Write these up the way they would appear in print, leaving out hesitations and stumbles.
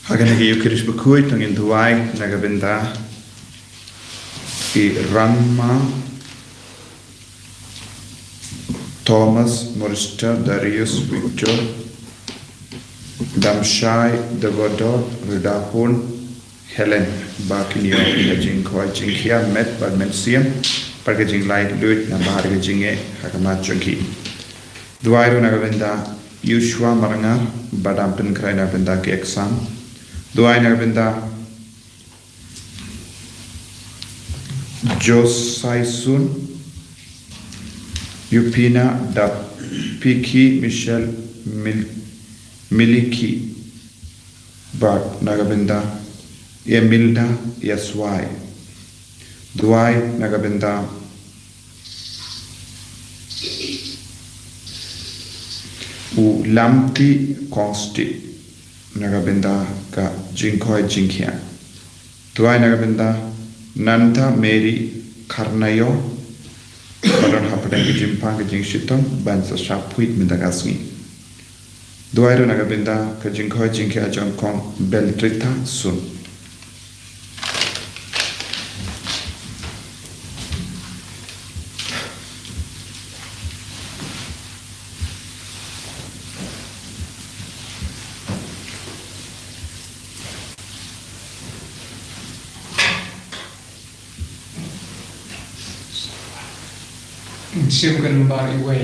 Hagana ki yukiris bakuit ng induay nagabenda i Ramma Thomas Morista Darius Victor Damshai Davodot Ridahun Helen Bakinyo Jing Koi Jingkia Met Badmensiam Parkajing Light Lut Namari Jinge Hakamat Junki Duairu Nagabenda Yushua Maranga Badampen Kraina Benda ki exam Duai Nagabenda Josaisun Yupina da Piki Michelle Miliki Bart Nagabenda Emilda Yaswai Duai Nagabenda U Lamti Consti Nagabenda ka Jinkoi Jinkia Duai Nagabenda Nanta Mary Karnayo Baron Hapadang Jimpang Jingshitom Bansa Shapuit Mindagasni Duairu Nagabenda ka Jinkoi Jinkia Jonkong Beltrita Sun Siapkan bari way.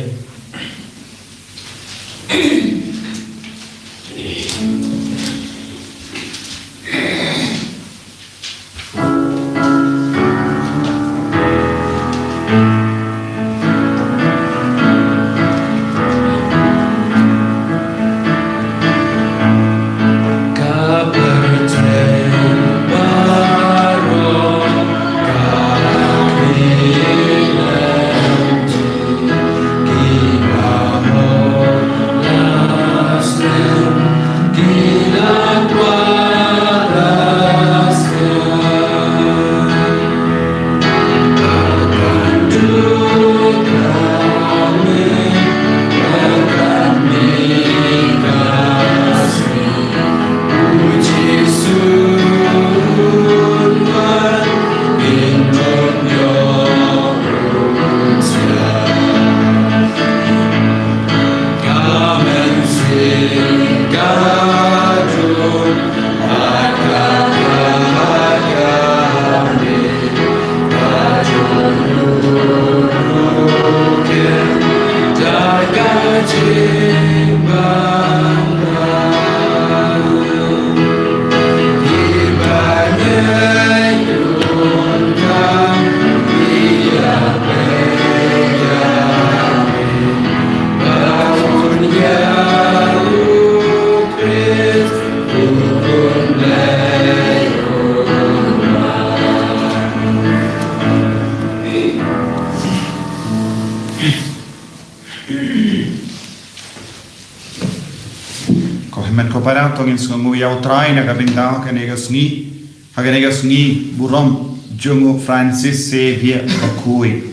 Para tongin sungu yau try Nagabenda hagenegas ni burom jungu Francis Xavier Bakui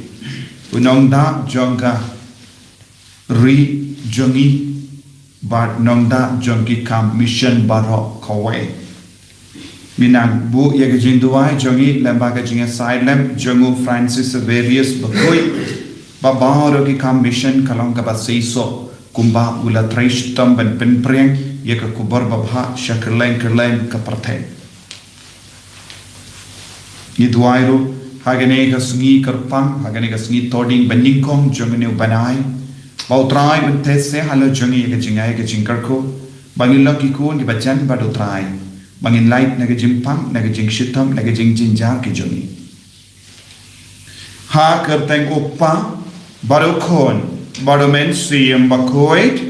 unongda jonga ri jongi bat nongda jongi kam mission baro kawai minang bu yagajin duai jongi lembaga jinga side lem jungu Francis Xavier Bakui babaro ki kam mission kalong kabasiso kumba ula trishtam ben penpreng yaka kubar babha shakerlen kaparthe ni duairu hagane ka sungi karpang hagane ka sungi toding beningkong jongene banai bautrai bente se halo jongi yaka jingai ka jingkarko bangin laki kun ki bajan badutrai bangin light naga jimpang naga jingshitam naga jingjinjar ki jongi ha karteng uppa barukon barumen siyam bakoit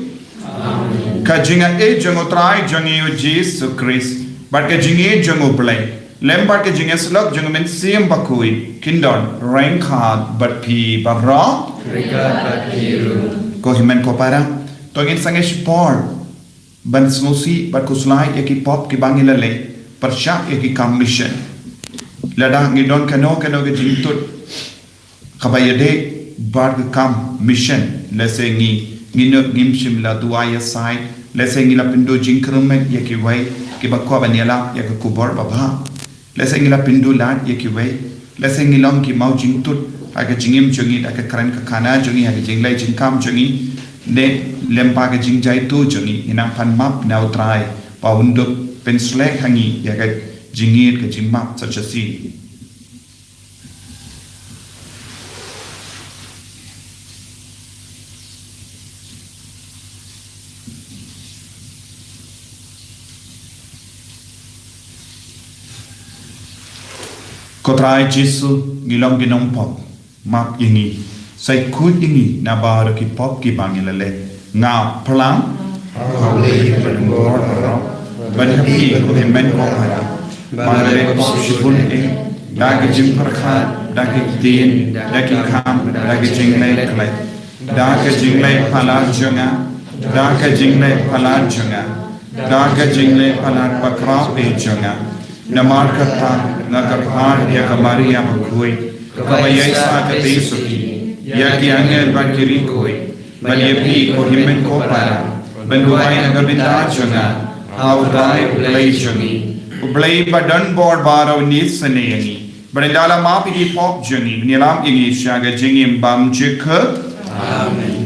Kajinga jongo try jongi u Jesus Christ but kajinge jongo play lembar kajinga slok jongo men siem bakui kindon rank hard but pi barra Rigat Bakiru ko himen ko para tongin sangesh por ban smosi but kuslai eki pop ki bangila le persha eki commission lada ngidon kano ke jintut kabayade bar kam mission lesengi ngino ngimshim la duaya side lese ngila pindu jingkrumen yakiwai kibakwa banyala yakubor baba lese ngila pindu lat yakiwai lese ngilom ki mau jingtut aga jingim jongi aga kran ka khana jongi aga jinglai jingkam jongi ne lempa ga jingjai tu jongi inang pan map nautrai paunduk penslek hangi yaga jingir ka jingmap sachasi Kotrai Jesu ngilom ginom pop map ingi sai kut ingi na bar ki pop ki bangilale nga plang Hawli Penggor Arab ban happy ko men ko para mare pop shibun e dagi jim parkha dagi din dagi kham dagi jinglai klai dagi jinglai phala junga dagi jinglai phala junga dagi jinglai phala pakra pe junga Namar kata nakarpar ya kamari ya bakui kabayai sa kati suki ya ki angel bakiri koi balyepi ko himen ko para benduai nagabita chunga audai ublai chungi ublai badan board baraw nis saneyangi barindala mapi di pop jungi nilam ingi syaga jingim bam jikha amen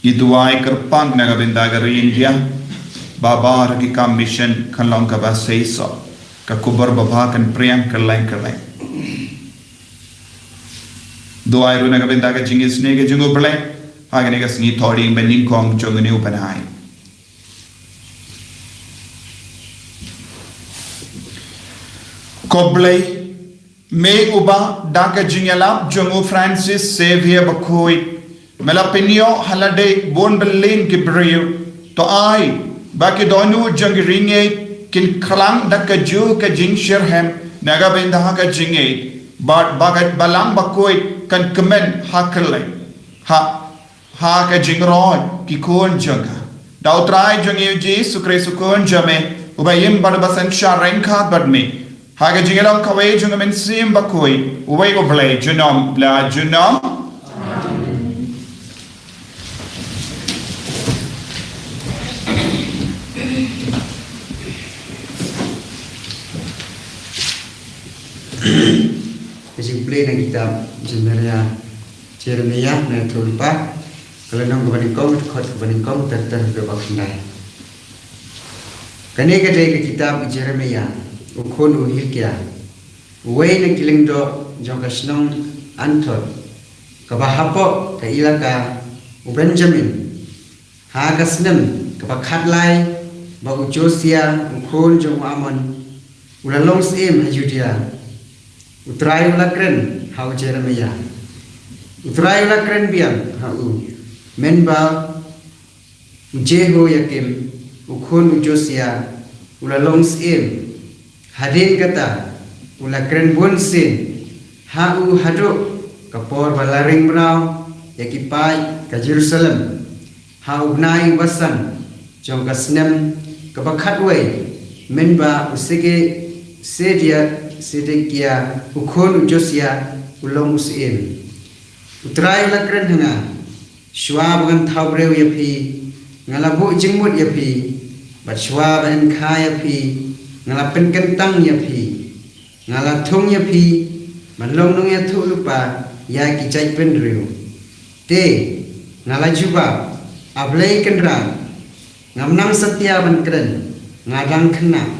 Iduai kerpang naga bindaga India babar ki kam mission kan long ka basaiso ka kubar baba kan priang kerlain Duai ru naga bindaga jingis nega jungu berlai haga nega sngi thodi benin kong jungu ne upanai Koblai me uba daka jingela jungu Francis Xavier Bakoi Melapinyo halade bon belin kibriyo to ai baki donu jangiringe kin klang daka ju ka jing shirhem naga bendaha ka jinge but bagat balang bakoi kan kemen hakelai ha ka jingroy ki kon janga dautrai jangi ji sukre sukon jame ubayim barbasan sharenka badme ha ka jingelam kawai jungamen sim bakoi ubay ko blay junom la junom Kesimpulan yang kita sebenarnya Jeremia dan Tulpa kalau nong kebaningkong kot kebaningkong terhadap kendai. Kini kedai kitab Jeremia ukun uhilkia uway na kiling do jong kasnong antot kabahapo ka ilaka u Benjamin ha kasnem kabakhatlai ba u Josia ukun jong Amon ulalong sim ha Judea Utrai ulakren hau Jeremia. Utrai ulakren biang hau menba Jeho Yakim ukun Josia ulalong sim hadin kata ulakren bunsin hau hadu kapor balaring brau yakipai ka Jerusalem hau nai wasan jong kasnem kabakhatway menba usige Sedekia ukun Josia ulong usim utrai lakren hanga shwa bagan thawbreu yapi ngalabu jingmut yapi bat shwa ban kha yapi ngalapen kentang yapi ngalathung yapi manlong nong ya thu lupa ya ki jai penreu te ngalajuba ablai kenra ngamnang satya ban kren ngadang khna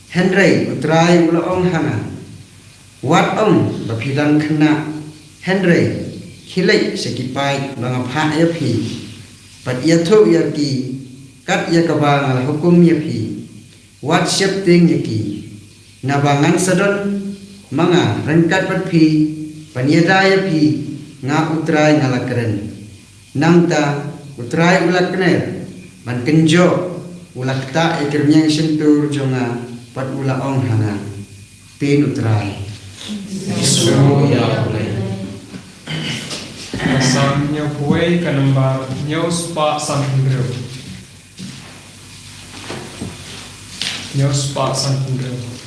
Henry utrai ulong hanga wat ong bapidang khna Henry khilai sekipai bangapha yapi pat yathu yaki kat yakaba ngal hukum yapi wat shifting yaki nabangan sadon manga rangkat patpi panyada yapi nga utrai ngalakren nangta utrai ulakner man kenjo ulakta ikirnyang sentur jonga pat ula ong hanga tin utrai Isu ya boleh Asam nyopue kanembar nyospa santundreu Nyospa santundreu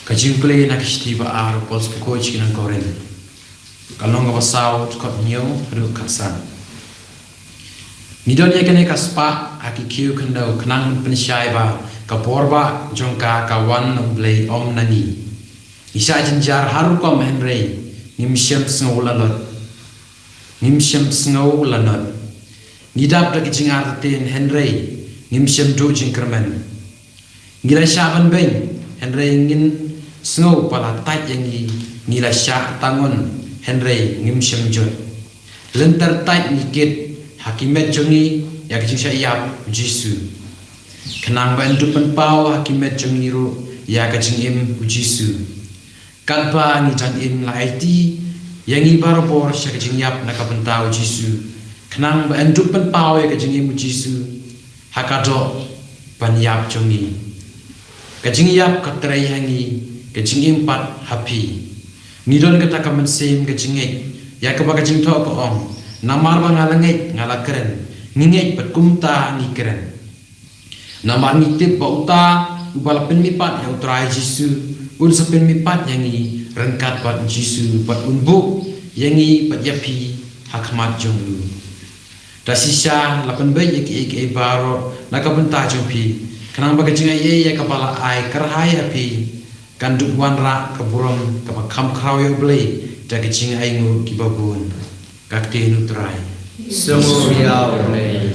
Kajing play na kishti ba ar pols ko chikin koren. Kalong ba saw kot nyo ru kasan. Nidon ya kene kaspa aki kiu kendo knang pensyai ba kaporba jongka kawan blay om nani. Isa jinjar haru kom henrei nimsyam sngolalot. Nimsyam sngolalot. Nidap da kijingar ten henrei nimsyam do jingkermen. Ngila syaban beng henrei ngin snow pala tat yang ngila syak tangon henrei nimsyam jot. Lentar tat nikit hakimet jongi ya kijing syayap Jisu. Kenang ba endupan pau hakimet jongi ru ya kijing im Jisu. Kadba ni jan im laiti yang ibarapor sya kijing yap nakabentau Jisu. Kenang ba endupan pau ya kijing im Jisu. Hakado panyap jongi. Kijing yap katrai hangi kijing impat happy. Nidon kata kamen sim kijing ya kaba kijing to ko om. Namar ba ngalangit ngalakren. Ngingit pat kumta ngikren. Namar ngitip ba uta ubala penmipat ya utrai Jisu. Un sa penmipat yang i rengkat pat Jisu pat unbuk yang i pat yapi hakmat jonglu. Dasisya lapan bayi ki baro nakabenta jompi. Kenang ba kijing ya kapala ai kerhai api. Kanduk wanra keburon kemakam krawi blay dari kijing aingu kibabun kakti nutrai. Semua ya boleh.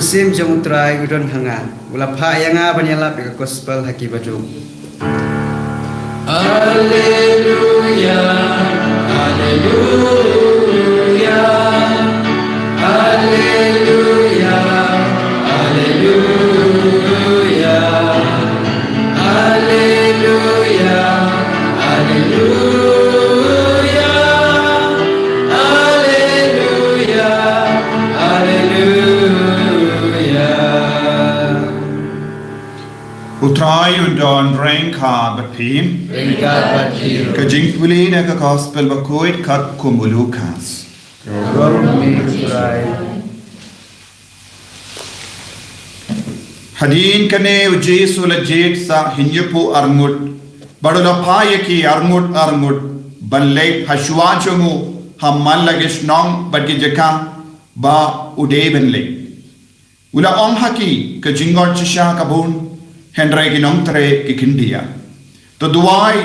Sim jong utrai udon hanga ulapha yanga banyala be gospel haki baju. Haleluya, haleluya, haleluya, haleluya, haleluya, haleluya, haleluya, haleluya. Utrai undon rain ka bapim. Ringkat batir. Kajing puli na ka gospel bakuit kat kumulukas. Romi utrai Hadin kane ujesu lajit sa hinyapu arngut. Badula payaki arngut banlek hashwa chungu hammal lagish nong badki jaka ba ude benlek. Ula om haki kajingot chisha kabun. Henry ginong tre kikindia. To duai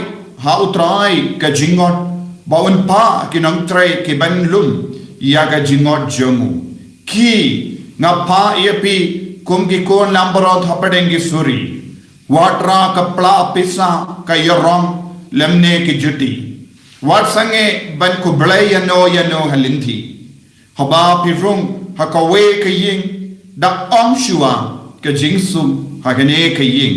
ha utrai ka jingot baun pa kinong tre ki banlum ya ka jingot jongu. Ki nga pa iapi kum ki kon lambarot hapadengi suri. Watra kapla pisa ka yorong lemne ki juti. Wat sange ban ku blay yano halinti. Haba pirung hakawe ka ying da om shua ka jingsum hagane kaying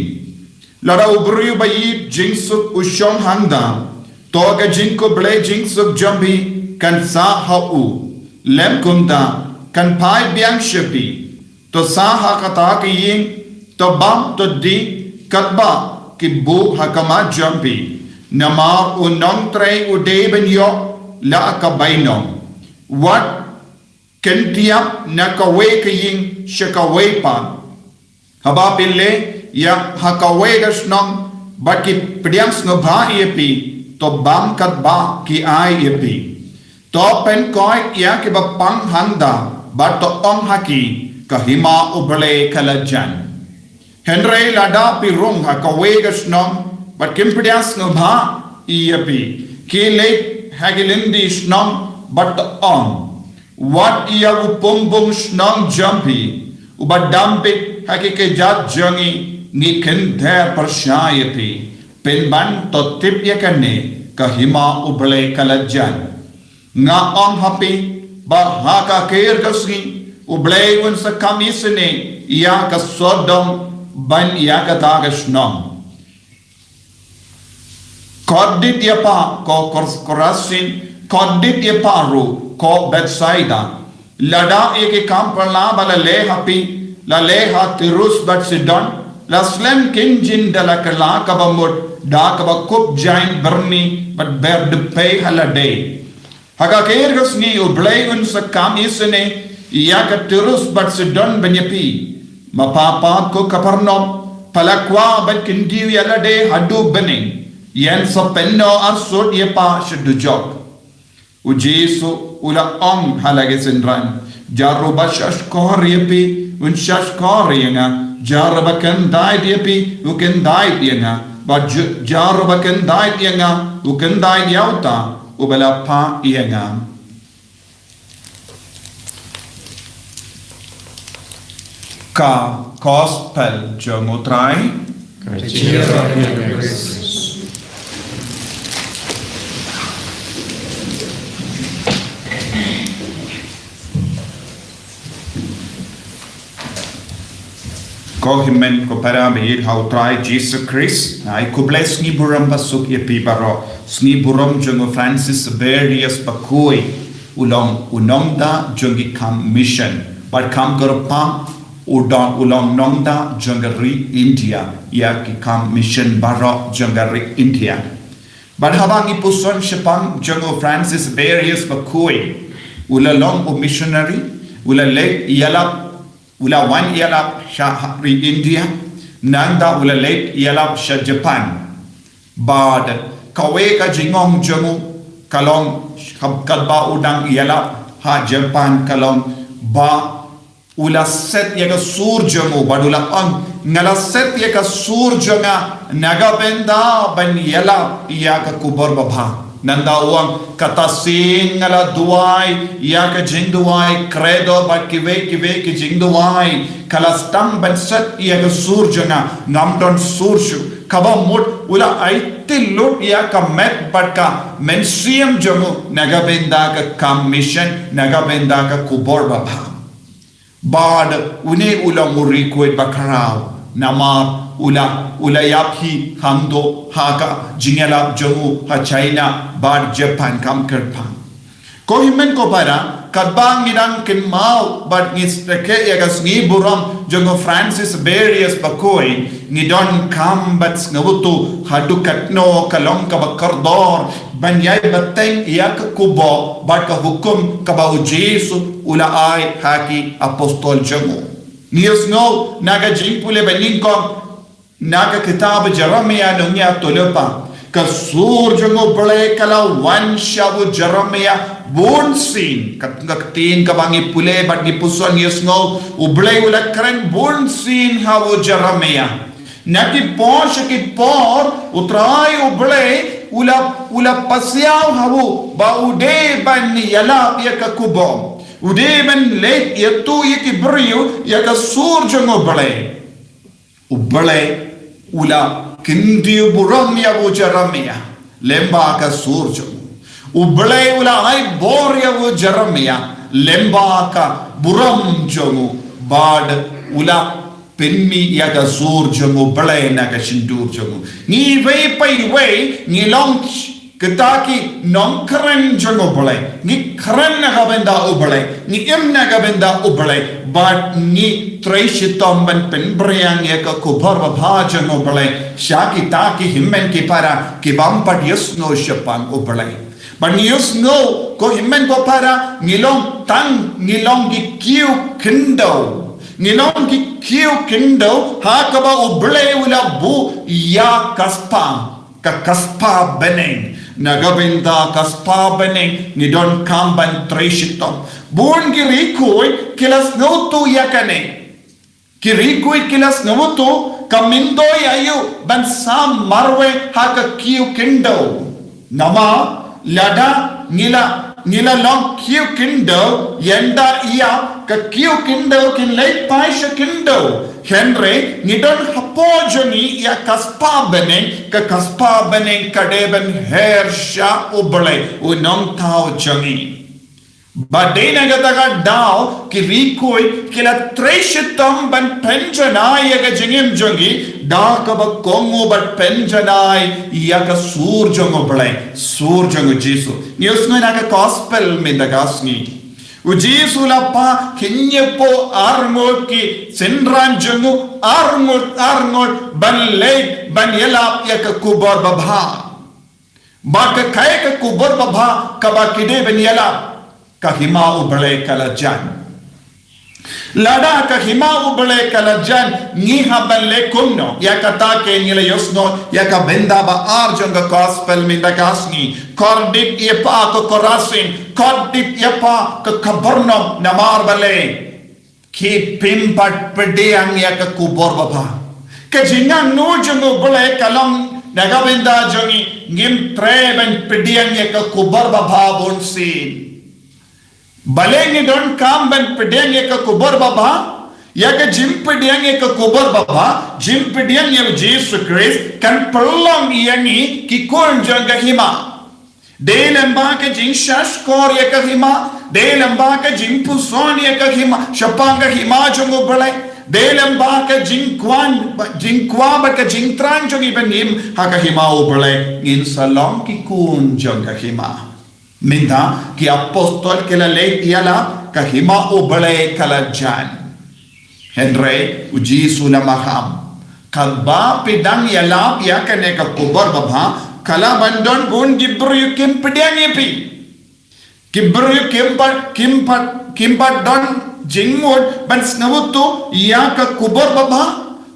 lara ubru bayi jingsuk ushom handa to ga jinko ble jingsuk jambi kan sa hau lem kumda kan pai biang shepi to sa hakata kaying to bam to di katba ki bu hakama jambi namar unong tre ude ben yo la kabainong what kentiap nakawe kaying shakawe pan haba pille ya hakawegas nong baki pediang snobha iepi to bam kat ba ki ai iepi to pen koi ya ki bapang handa ba to om haki kahima uble kalajan henry lada pi rong hakawegas nong bat kim pediang snobha iepi ki le hagilindi snong bat to om what ia upombong snong jampi ubadampik haki jat jangi ngiken der persyayati penban to tip yakane kahima uble kalajan nga om hapi ba haka kair kasni ublay un sa kamisene ia ka Sodom ban ia ka tagasnom kodit ia pa ko Korasin kodit ia pa ru ko Bethsaida lada eke kam prala bala lehapi la leha Tirus bat Sidon la slem kinjin dala kala kabamut da kabakup jain berni bat ber de pay halade haga kair kasni ublay un sa kamisene ia ka Tirus bat Sidon banyapi mapapa ko Kapernaum palakwa ban kindiu yalade hadu bening yen sa penno arsod ye pa shudujok u Jesu ula om halage sindran jaruba shashkor yepi un shashkor yenga jaruba kan dai yepi u kan dai yenga ba jaruba kan dai yenga u kan dai yauta u bala pa yenga ka gospel jongotrai ko himen ko para be how try Jesus Christ ai ko bless ni buram basuk ye pi baro sni buram jongo Francis various bakoi ulong da jongi kam mission but kam kar pa ulong nongda jongari India ya ki kam mission baro jongari India but habang ipuson shapang jongo Francis various bakoi ulalong o missionary ulale yala ula wan yalap sha India nanda ula late yalap sha Japan bad kawe ka jingong jongu kalong kalba udang yalap ha Japan kalong ba ula set yaga sur jongu badula ang ngala set yaga sur jonga naga benda ban yalap yaga kubor babha nanda uang kata sing ngala duai ya ka jing duai credo ba kive ki jing duai kala stam ban set ya ka surjana namdon surshu kaba mut ula aitil lut ya ka met bat ka mensiam jamu naga benda ka commission naga benda ka kubor babha bad une ula muri kuet bakarao nama ula yaphi hamdo haka jingela jamu ha China bad Japan kam kerpang ko himen ko para kadbang nidang kin mau bad ngis teke yagas ngi buram jongo Francis various bakoi nidon kam bat ngabutu hadu katno kalong ka bakardor banyai bateng yak kubo bad ka hukum ka ba Jesu ula ai haki apostol jamu nius no naga jimpule beningkong naga kitab Jeremiah nungya tolopa kasur jongo bale kala wan shabu Jeremiah bonsin katngaktin kabangi pule bat gipuson yesno ublay ula kren bonsin hawo Jeremiah naki posh ki por utray ublay ula pasyaw hawo ba ude ban yala yaka kubo ude ban late yatu yaki brio yaka sur jongo bale ublay ula kindi buram ya wo Jeremiah lemba ka surjo ublay ula ai bor ya wo Jeremiah lemba ka buram jomu bad ula penmi ya ka surjo ublay na ka shindur jomu ni vei pai wei ni long ketaki non kren jomu ublay ni kren na ka benda ublay ni em na ka benda ublay but ni Traishitom ban penbriang yaka kubor babhajan ublay shaki taki himmen ki para ki bampat yusno shapang ublay but yusno ko himmen ko para ngilong tang ngilong gi kiu kindo ngilong gi kiu kindo hakaba ublay ula bu ya kaspa ka kaspa beneng nagabinda kaspa beneng nidon kamban Traishitom bun giri koi kilas no tu yakane kirikui kilas namuto kamindo yayu ban sam marwe haka kiu kindo nama lada nila long kiu kindo yenda iya ka kiu kindo kin late paisha kindo henry nidon hapojani ya kaspa beneng ka kaspa beneng kadeben hersha ublay unong tao jangi Badena gataga dao ki rikoi kila treshitam ban penjanai yaga jingim jongi da kaba kongo bat penjanai yaga sur jongo blai sur jongo Jesu niusno naga gospel mindagasni u Jesu la pa kinyepo arngol ki sendran jongo arngol ban late ban yelap yaga kubor babha baka kai ka kubor babha kaba kide ban yelap kahima ubale kalajan lada kahima ubale kalajan ngiha balle kunno yakata ke nile yosno yakabenda ba arjonga gospel mindagasni kordip yepa ko korasin kordip yepa ko kabarno namar bale ki pimpat pedang yakakubor baba ke jingan no jongo bale kalam nagabenda jongi ngim treben pedang yakakubor baba bonsin Balenge don kam ban pedenge ka kubor baba ya ka jim pedenge ka kubor baba jim pedenge ya Jesus Christ kan prolong yani ki kon janga hima de lamba ka jin shash kor ya ka hima de lamba ka jin puson ya ka hima shapanga hima jongo balai de lamba ka jin kwa ba ka jin tran jongi benim ha ka hima o balai in salom ki kon janga hima Minda ki apostol ke la lei iala kahima ubale kalajan. Henry uji sula maham. Kalba pedang yalap ya kane ka kubar babha kala bandon gun gibru kim pedang yepi. Gibru kimpat don jingmod ban snawutu ya ka kubar babha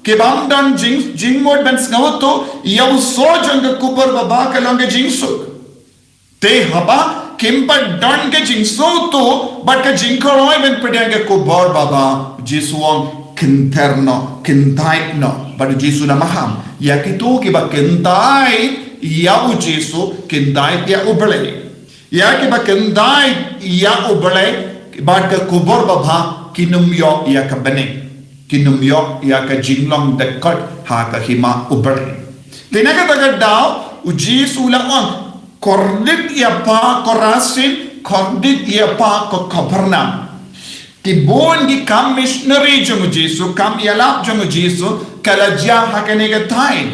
kibam don jingmod ban snawutu ya usojang ka kubar babha kalonge jingsuk. Te haba kimpa don ke jingso to but ke jingkoloi ben pedanga ko bor baba jisuang kinterno kintaitno but jisu na maham ya kitu ki ba kintai ya u jisu kintai ya ubale ya ki ba kintai ya ubale but ke kubor baba kinumyo ya ka bane kinumyo ya ka jinglong de kot ha ka hima ubale tinaga taga daw u jisu la on Kordit ia pa korasin, kordit ia pa ko Kapernaum. Tibon di kam missionary jongo Jesu, kam ialap jongo Jesu, kalajya hakanega tain.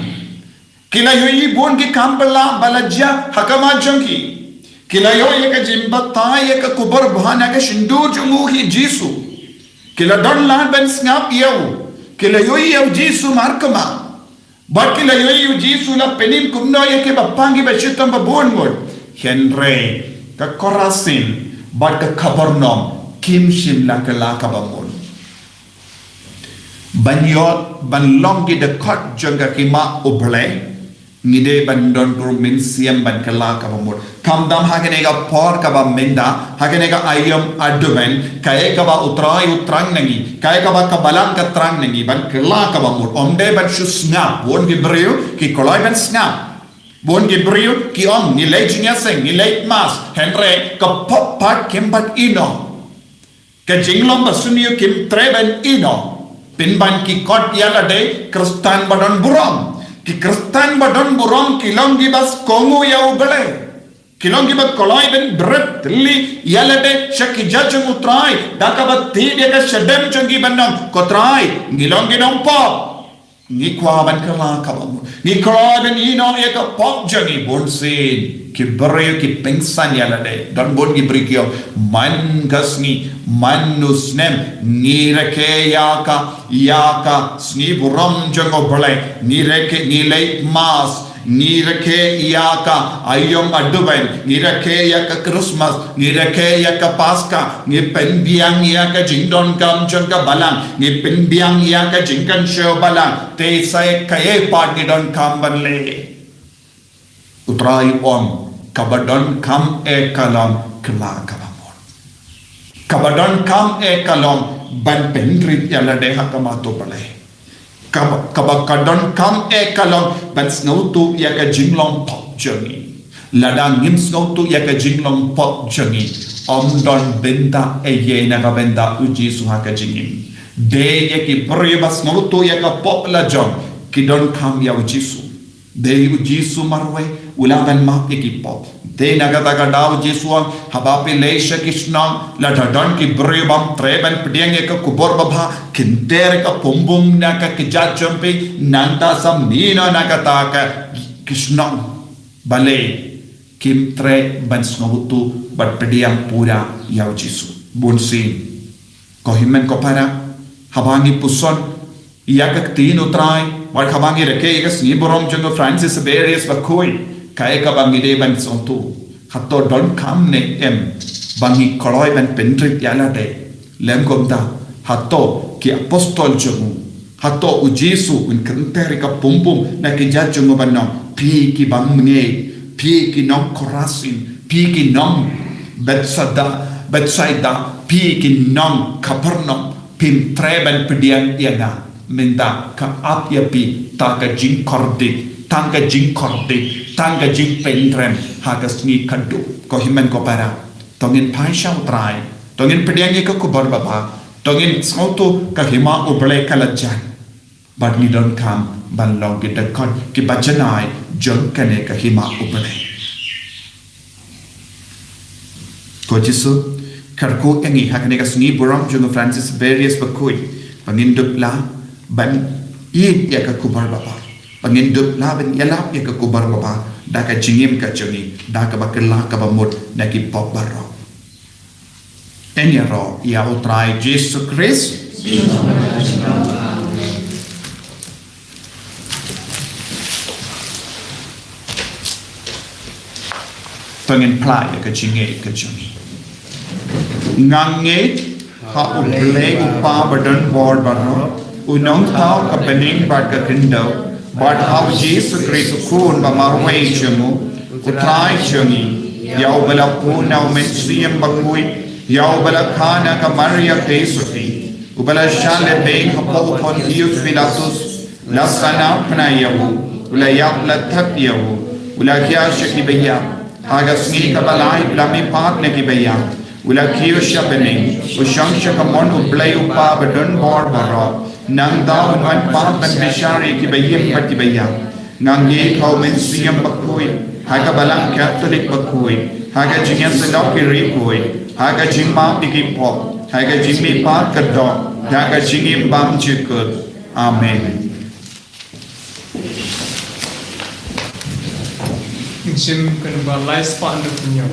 Kila yoi bon di kam balajya hakama jongi. Kila yoi ka jimba tai ka kubar bhana ka shindur jongo hi Jesu. Kila don lan ben snap yau. Kila yoi yau Jesu markama. Bakila yoyu Jesu la penim kumno yake bapangi bashitam babonwod Henry ka korasin bat ka Kapernaum kim shim la ka bamon banyot ban longi de kot jonga kima uble ngide ban don min siam ban kala ka bamon kam dam hagene ga por ka ba menda hagene ga ayam aduven kae ka ba utrang nangi kae ka ba kabalang ka trang nangi ban kala ka bamon omde ban shusnap won gibriu ki koloi ban snap bon gibriu ki om ni lejinya seng ni leit mas Henry ka pop pat kimbat ino ka jinglom basuniu kim treben ino pinban ki kot yala de kristan badon buram ki kristan badon buram kilongi bas kongu ya ubale kilongi ba koloi ben bret li yala de shaki jajung utrai dakabat tidia ka shadem jongi bandam kotrai ngilongi nom pop ni kwa ban kala kabamu ni koloi ben ino ya ka pop jongi bonsin ki bere ki pengsan yala de dan bon ki brikyo man gasni manusnem ni reke yaka sni buram jongo bole ni reke ni leit mas ni reke yaka ayom aduben ni reke yaka Christmas ni reke yaka Pascha ni penbiang yaka jingdon kam jonga balang ni penbiang yaka jingkan show balang te sai kaye part ni don kam banle utrai om kabadon kam e kalam kla kabamon kabadon kam e kalam ban pendrit yala de hakama to pale kabakadon kam e kalam ban snow to yaka jinglong pop journey ladang ngim snow to yaka jinglong pop journey om don benda e ye na benda uji suhaka jingim de yaki priba snow to yaka pop la jong kidon kam ya ujisu de ujisu marwe ulangan ma ekipop de nagata ka daw jisuang habapi leisha kisnang la dadon ki bribam treban pediang ka kubor baba kinter ka pumbum na ka kijajampi nanta samnina nagata ka kisnang bale kim tre ban sngobutu bat pediang pura yaw jisu bunsin ko himen ko para habangi puson iyak tino trai war habangi reke ka sniborom jungo Francis Xaverius bakoi kaya ka bangi de ban sontu hato don kam ne em bangi koloi ban pentrit yala de lem komta hato ki apostol jungu hato u Jesu un kenteri ka pumpum na ki jajungu banong pi ki bangne pi ki nom korasin pi ki nom Bethsaida pi ki nom Kapernaum pim treban pedian yana minta ka ap ya pi ta ka jing kordik tangga jing kordik tangga jing pentrem hagas ni kadu ko himen ko para tongin pai shang trai tongin pediang ye ko kubor baba tongin sautu ka hima uble kalajan bad ni don kam ban long ki dakon ki bajanai jong kane ka hima uble ko jisu karku engi hakane ka sngi buram jungo Francis Xaverius bakui pangin dupla ban i ya ka kubor baba pangindut laban yalap ya ke kubar bapa dah ka jingim ka jungi dah ka bakela ka bamut na ki pop baro enya ro ya utrai Jesus Christ pangin plai ya ka jingi ka jungi ngange ha uble upa badan bor baro unong tau ka pening bad ka kindau but how Jesus Christ kun ba marway jamu utrai jangi yaw bala puna umensiam bakui yaw bala kana ka Maria Tesuti ubala shale beng hapo Pontius Pilatus la sana pna yawu ula yak la thap yawu ula kya shaki baya haga sni ka balai lami pat ne ki baya ula kiyo shapene ushang shakamon ublay upa badon bor baro nang daw wan pa ban bishari ki bayim pati bayam nang ye kau men siam bakui haga balang Catholic bakui haga jingan sedok ki rikui haga jingma ki pop haga jingmi pa kadok haga jingim bam jikut amen jim kan balai span de punya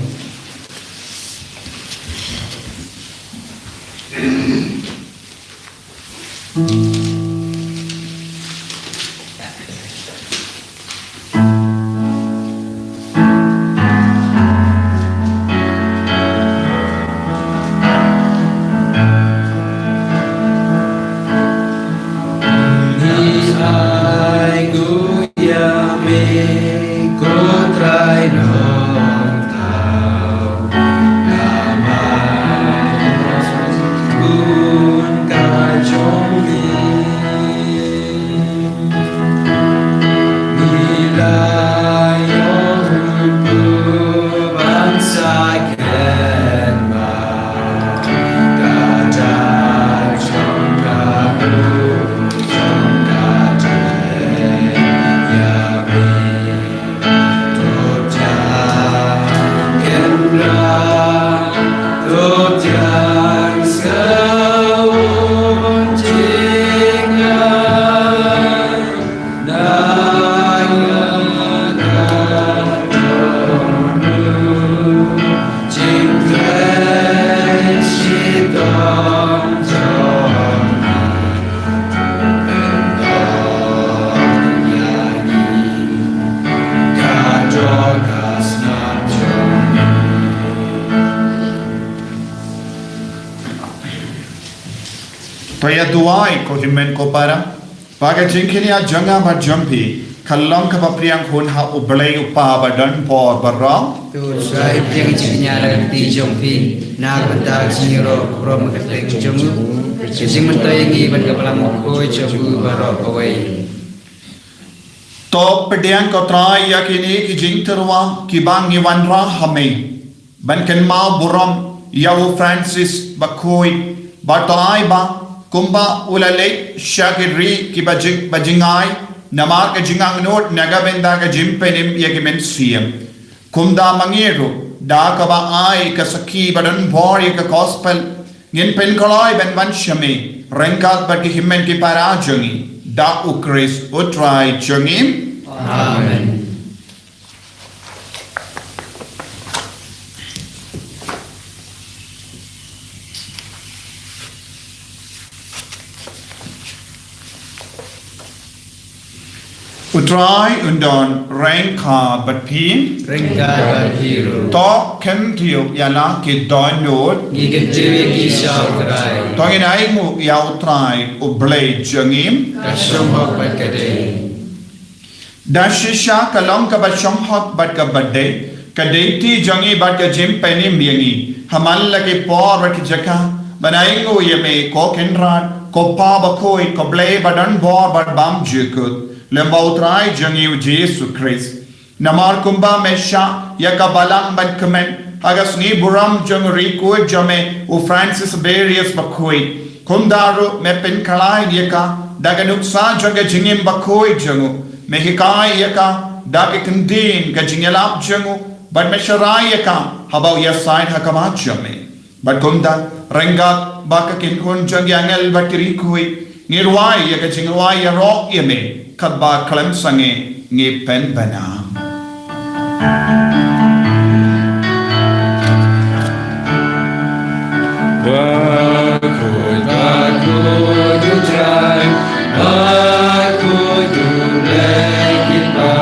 Paya duai ko himen ko para paga jingkini a janga ba jampi kallong ka papriang hun ha ublay upa badan por barang tu sai piang cinya la ti jompi na bata jiro rom ka tek jomu sing mentai ngi ban ka palang ko jomu baro away to pediang ko trai yakini ki jingterwa ki bangi wanra hame ban ken ma buram yaw Francis bakoi batai ba kumba ulale shagiri ki bajingai namar ka jingang not naga benda ka jimpenim yagimen siem kumda mangiru da ka ba ai ka saki badan bor ka gospel ngin pen koloi ben van shame rengkat bagi himen ki para jongi da ukris utrai jongim Amen. utrai undon rengkat bat pin Ringkat berhiru. to kem tiu yala ki donot Gigit jiwi kisau kerai. to ngin ai mu ya utrai ublei jongim Kasum hok berkede. da shisha kalong ka bat shomhot bat ka badde ka deiti jongi bat ka jim penim yangi hamal lagi por bat ki jaka banaingo yeme ko kenran ko pa ba koi ko blei badan bor bat bam jukut lembautrai jongi u Jesu Christ namar kumba mesha yakabalang bat kemen agas ni buram jong riku jame u Francis Berius bakoi kundaru me pen kalai yaka daganuk sa jonga jingim bakoi jongu mehikai yaka daga kendin ka jingelap jongu bat mesharai yaka habau yasain hakamat jame bat kunda rengat baka kinkun jong yangel bat rikui nirwai yaka jingwai yarok yame kadba klem sange ngi pen bana Bakut ujai, bakut ulai kita,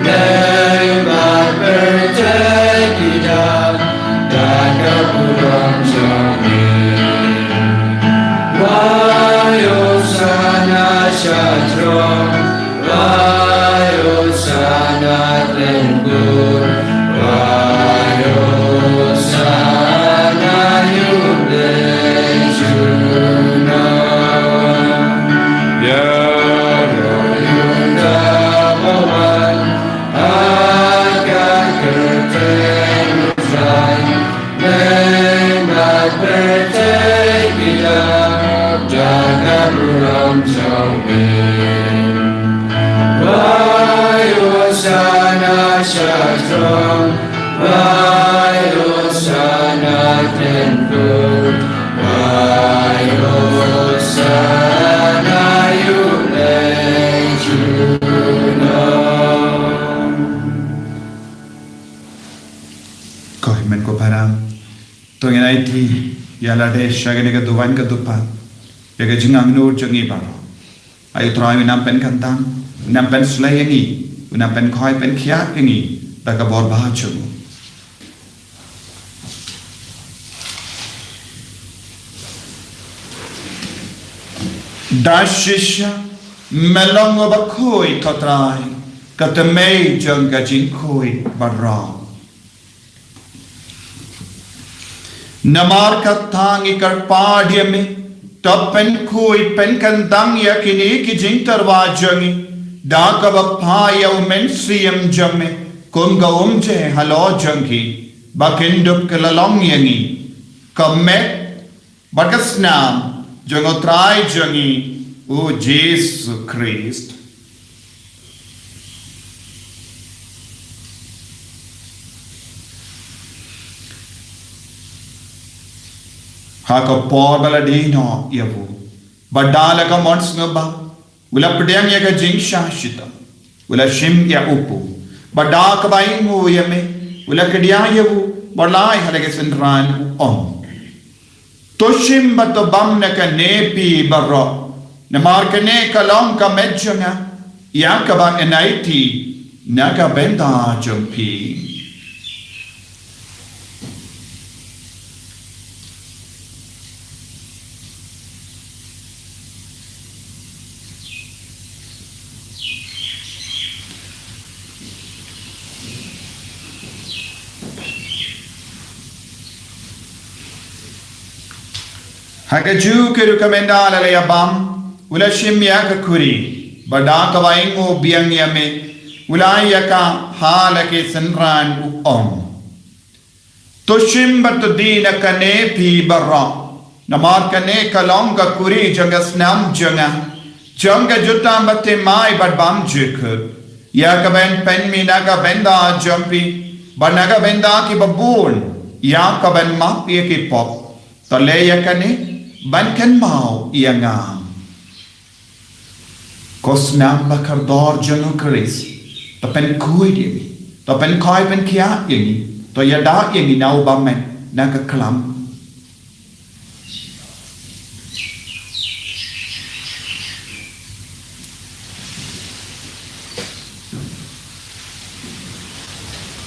lewat percaya kita, dan kepulang jamin. Wayo sana syatron, wayo sana lembur, wayo sana yudai juna. Ya Roh Yunda bawan, agar kertemusai, mengat percaya kita, jaga buram jauhin. Wayo sana syatron, wayo sana tempur, wayo sana yulai juna. ko himen ko param to ngai ti yala de shagene ka duwan ka dupa yaga jingang nur jongi baro ayu trai nam pen kantang nam pen slay yangi nam pen khoi pen khia yangi daga bor ba chung dashisha melong ba khoi katrai katamei jong ka jing khoi barra namar kathangi karpadya me topen khoi pen kandang yakini ki jing tarwa jangi dakaba phaya umen siem jamme kunga umje halo jangi bakindup kelalong yangi kamet bakasnam jangotrai jangi o Jesus Christ haka por bala dino yavu badala ka mons ngaba ula pdeng ya ka jing shashita ula shim ya upu badak bai mu yame ula kdia yavu balai halage senran om toshim bat bam na ka nepi barro namar ka ne kalong ka medjanga ya ka ba enaiti na ka benda jompi Hagaju ke recommenda la yabam ula shimya ka kuri bada ka waingo biang yame ula yaka hala ke sanran om toshim bat dina kane pi barra namar kane kalong ka kuri janga snam janga juta batte mai bad bam jek ya ka ben pen mina ka benda jampi banaga benda ki babun ya ka ban ma pia ki pop to le ya kan ni ban kan mau iangam kosnam bakar dor janu Chris to pen kui dia to pen koi pen kia yang to ya da yang ni nau ba men na ka klam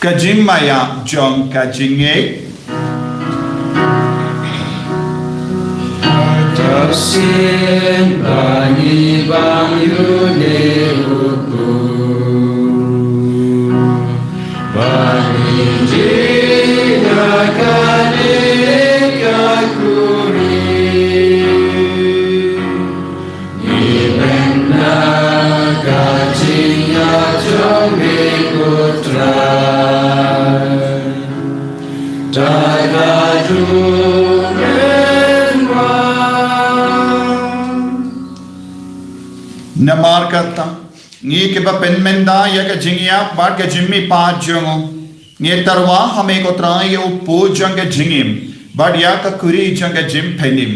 Kajing maya jong kajing Sin bani bang yune uku bani jina kane kakuri ibena kajinya jome kutra tagadu Namar kata ngi ke ba pen menda ya ka jingya ba ka jimmi pa jongo ngi tarwa hame ko trai yo po jang ka jingim ba ya ka kuri jang ka jim penim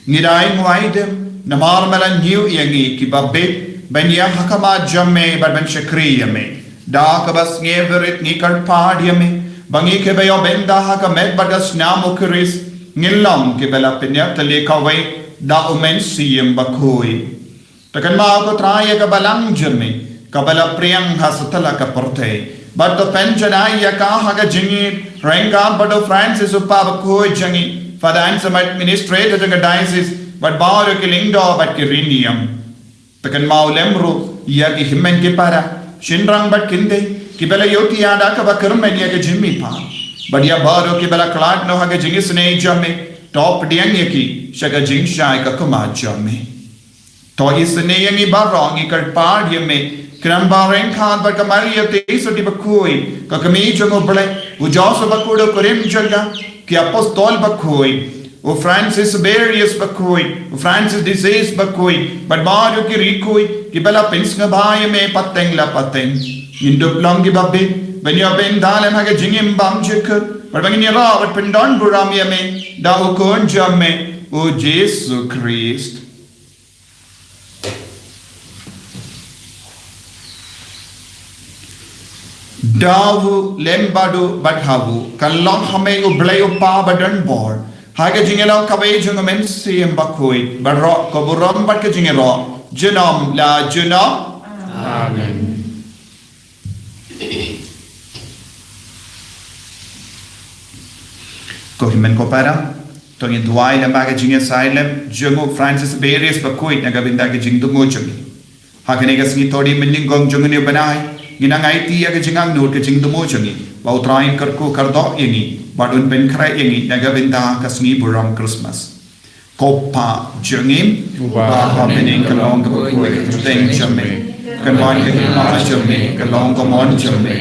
ngi dai ngwaidem namar mala new yangi ki ba be ben ya hakama jamme ba ben shakri yame da ka bas ngi verit ngi kar pa yame bangi ke ba yo benda ha ka met ba das namo kuris ngilam ke bela penya tale ka wai da umen siem ba khoi Takan mau ko traya ka balang jami ka bala priyang hasatala ka porte but the penjana ya ka haga jingi renga but the Francis upa ko jangi finance administrator the diocese but baur ke lingdo but ke rinium takan mau lemru ya ki himmen ke para shinrang but kinde ki bala yoti ada ka ba kermen ya ke jimmi pa but ya baur ke bala clat no haga jingi sne jami top diang ya ki shaga jing shai ka kuma jami To isne yangi barong ikar par yame kram bareng khan bar kamari yate soti bakoi ka kami jongo bale u joso bakudo korim janga ki apostol bakoi u Francis Berius bakoi u Francis disease bakoi but maru ki rikoi ki bala pinsga bhai me pateng la pateng induk longi babbe when you ben dalem haga jingim bam jekut but when you ra but pendon buram yame da u kon jamme u Jesus Christ Dawu lembadu badhavu kalong hame ublay upa badan bor haga jingelo kawai jungamen siem bakoi barro koburom bat ke jingero jenom la jenom Amen ko himen ko para to ni duai la maga jinge silem jungo Francis Berius bakoi naga binda ke jing dungo jungi haga nega singi todi mening gong jungani banai ginangai ti aga jingang nur ke jing dumo jangi bau train karku kardo ini badun ben krai ini naga binda kasni buram Christmas kopa jangim ba hamening kalong ko teng jamme kanwan ke ma jamme kalong ko mon jamme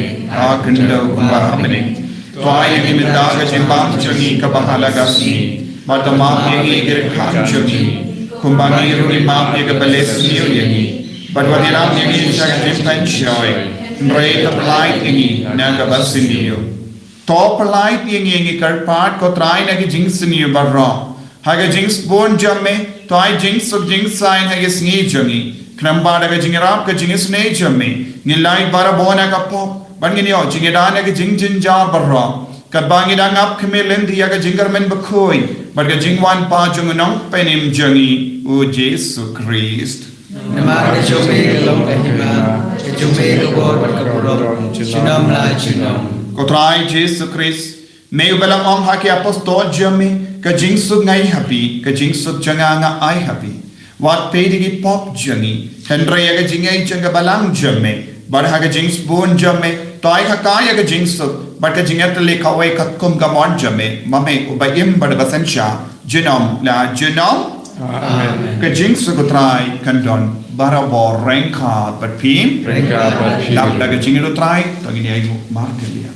a kendo ba hamening toy ni binda ga jimbam jangi ka bahala gasni badama ye gir khan jangi kumbani ru ma ye ga balesni yangi badwadiram yangi shaga jimpan shoy Ray the light ingi naga basinio. Top light ingi kar part ko try nagi jinxinio barra. Haga jinx born jamme, toy jinx of jinx sign haga snee jami. Kramba daga jingarap ka jingis ne jamme. Ni light bara bona ka pop. Banginio jingadana ka jing jinjar barra. Kabangi dang up kamilendi yaga jingarmen bakoi. But ka jingwan pa jungunong penim jangi. O Jesus Christ. Namar jome long kahima jome gor bakrom chinam la chinam ko try Jesus Christ me ubalang om haki apostol jame ka jingsug ngai happy ka jingsug janga nga ai happy wat pedigi pop jangi hendra yaga jingai janga balang jame bar haga jings bon jame toy haka yaga jingsug bar ka jingat le kawai katkum gamon jame mame ubayim bar basansha jinom la jinom Amen ka jingsug try kandon barabo renka but pim Renka but pim. lap daga jingelo try tangini ai markelia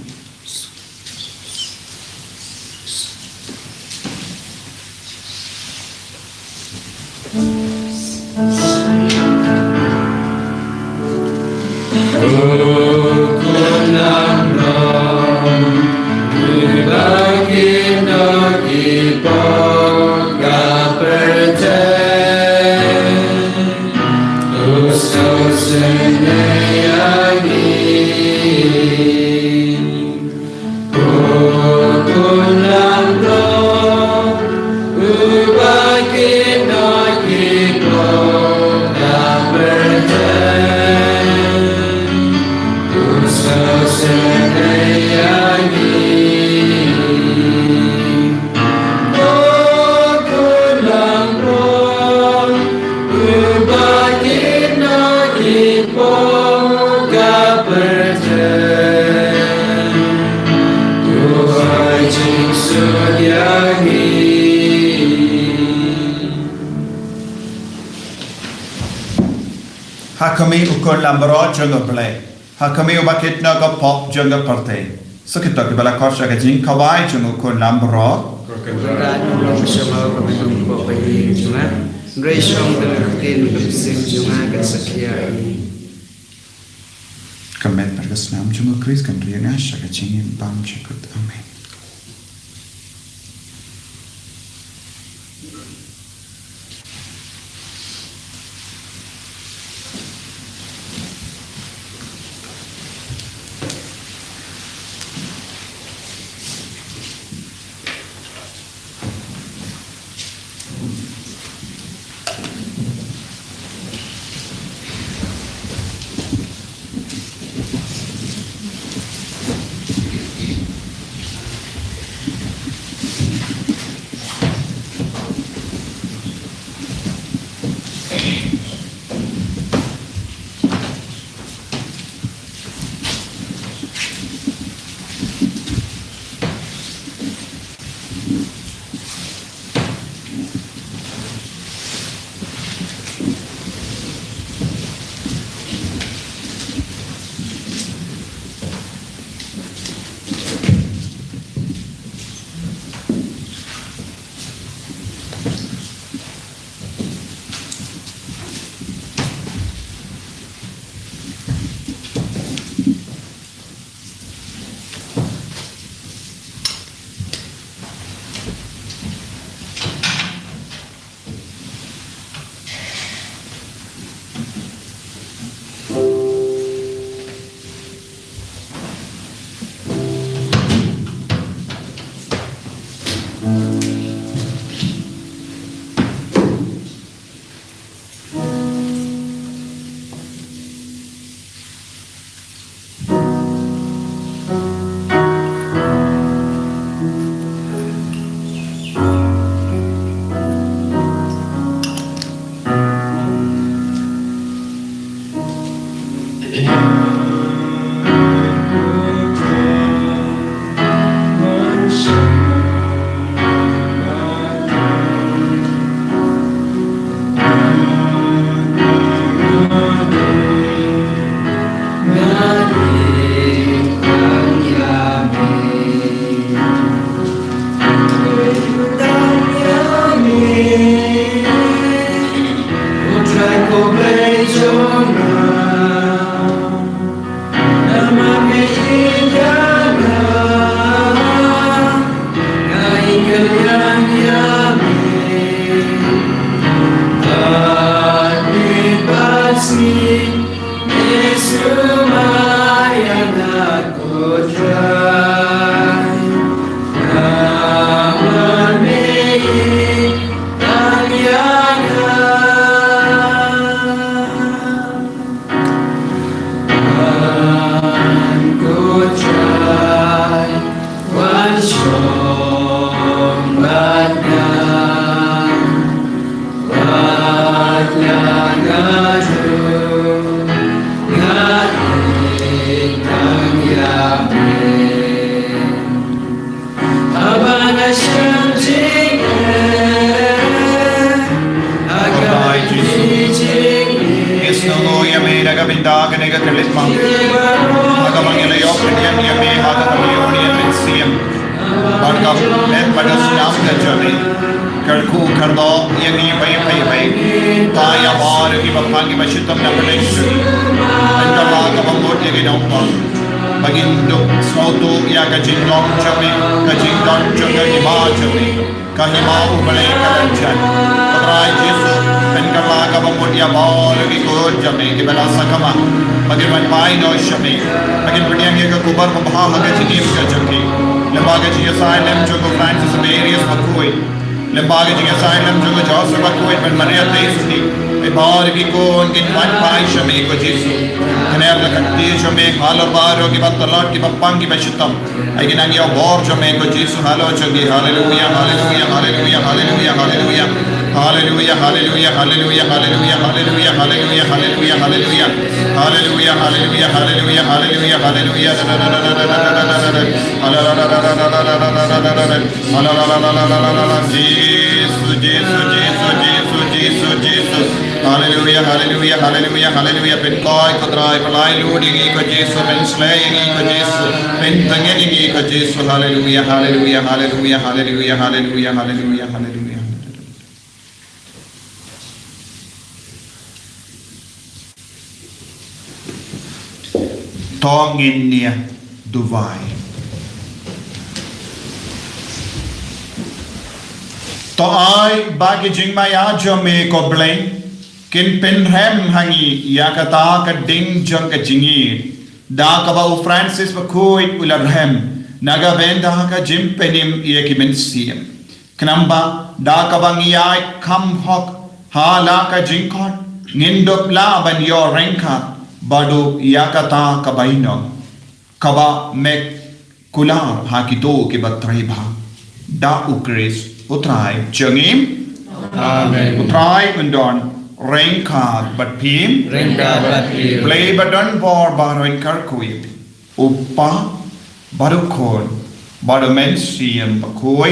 Kunam Hakami ukon lambro junga play. Hakami ubakit na ka pop junga parte. So kita ke bala korsha ka jing kawai junga ukon lambro. Berat belum sama kami bawa pergi cuma Rayshong dengan tin kepising cuma kesekia ini. Kamet perkasnam junga Chris kan riana shaka jingin bam chakut amen. lembaga jing asylum jungo Joseph Bakui ben Maria Tesni e bari ki kon kin wan pai shame ko Jesu kaner la katti shame halar baro ki batalot ki pappang ki bashitam ai ginang yo bor shame ko Jesu halo changi hallelujah hallelujah hallelujah hallelujah hallelujah hallelujah hallelujah hallelujah hallelujah hallelujah hallelujah hallelujah hallelujah hallelujah hallelujah hallelujah hallelujah hallelujah Jesus Jesus Jesus Jesus Jesus Jesus hallelujah hallelujah hallelujah hallelujah pen koi kadrai palai ludi ko Jesus pen slay ko Jesus pen tangeni ko Jesus hallelujah hallelujah hallelujah hallelujah hallelujah hallelujah hallelujah tongin nia duvai to ai bagi jing maya jome ko bleng kin pen rem hangi yakata ka ding jong ka jingi da ka ba Francis ba koi ular rem naga benda ka jim penim ye ki men siem knamba da ka bang yai kam hok hala ka jingkot ngindop la ban yo renka badu yakata kabaino kaba mek kular hakito ke batrai bha da ukres utrai jangim Amen. utrai undon renka bat pim play badon bor baroin karkuip uppa barukon badomen siem bakoi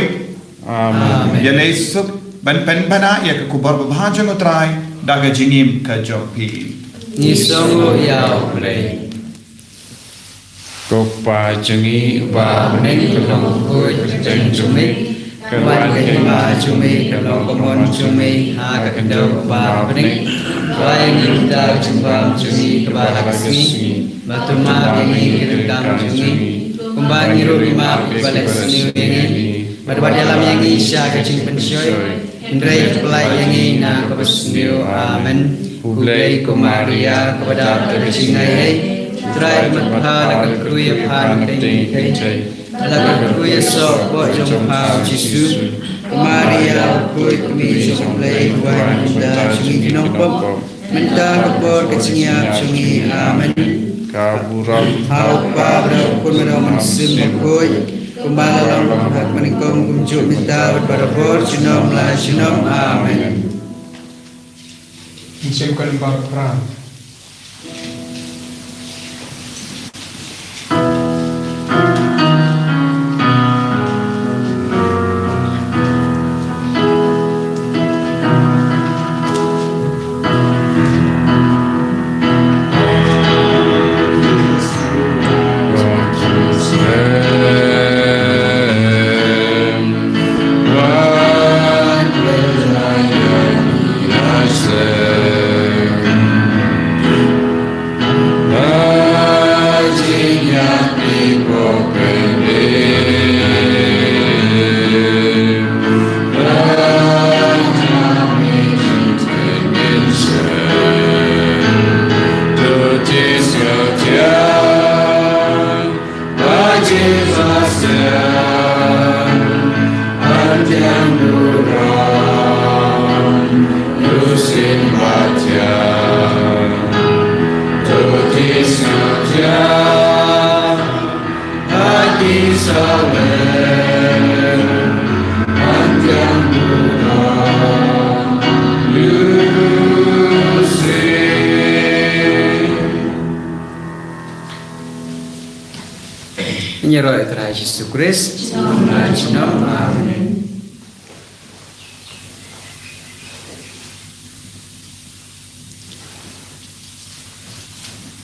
Amen. yanesuk ban pen bana yak kubar bhajang utrai daga jingim ka jopi Nisongo yao play. Kopa jengi ba Neng kelong koi jeng cumi. Wan kema cumi kelong komon cumi. Ha kakendau ba pening. Wayang kita cumbang cumi kebahak sini. Batu ma yengi kirekam cumi. Kumbang ngiru lima balik sini yengi. Badu dalam yengi isya kecing pensyoy. Indrai pelai yengi na kebesniu amen. Ublay ko Maria kepada tercingai trai matha lakuya phan dei lakuya so bo jong ha Jesu Maria koi kami ublay wan da chumi nopom menta ko kecinya chumi amen kaburam hau pa bro kun menom sim koi kumbala lam hak manikom kumjuk minta berbor chinom la chinom amen. Insyaallah berperang. Nyeroi kepada Yesus Kristus. Amin.